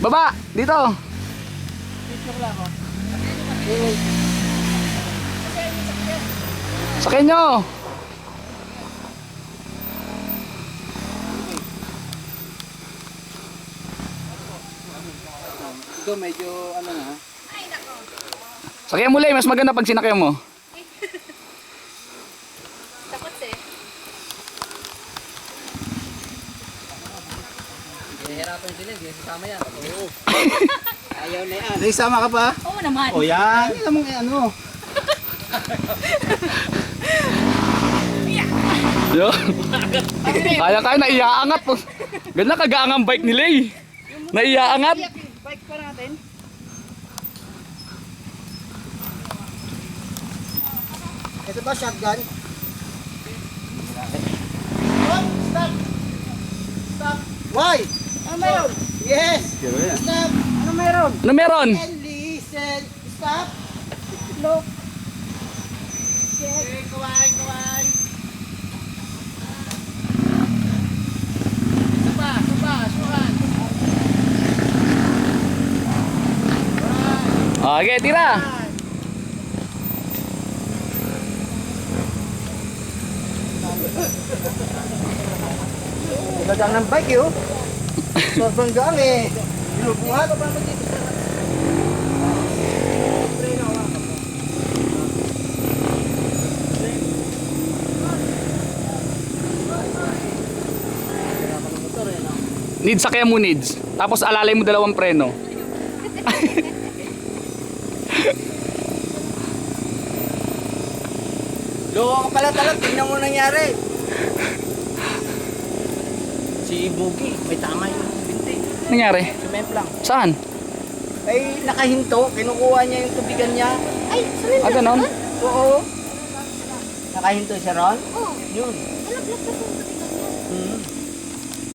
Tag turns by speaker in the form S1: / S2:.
S1: Baba! Dito! Sakyan nyo!
S2: Ito medyo ano na.
S1: Sakyan mo, Lay. Mas maganda pag sinakyan mo.
S3: Takot eh.
S2: Hihirapan sila, hindi sasama yan. Oo. Ayaw na yan. Naisama ka pa?
S3: Oo naman.
S2: O yan. Hindi naman kaya ano.
S1: Yo. Kaya naiyaangat po. Ganda kagaangang bike ni Lay. Naiyaangat.
S2: Bike pa natin. Ito ba shotgun? Stop! Stop! Stop! Why? Ano meron? Yes! Stop! Ano meron?
S1: Ano meron?
S2: And listen! Stop! Look! Okay, kaway, kaway! Suba, suhan!
S1: Okay, tira.
S2: Gagang ng bike yun. Sobrang gaan eh. Binubuhat.
S1: Needs sakyan mo, needs. Tapos alalay mo dalawang preno.
S2: Loko ka pala talag. Tignan mo nangyari. Si Boogie, may tama yung binti.
S1: Nangyari?
S2: Sumemplang.
S1: Saan?
S2: Ay, nakahinto. Kinukuha niya yung tubigan niya.
S3: Ay, sunod
S1: Ah, ganon?
S2: Oo. Nakahinto siya ron?
S3: Oo.
S2: Yun.
S3: Alam, black na po.
S2: Hmm.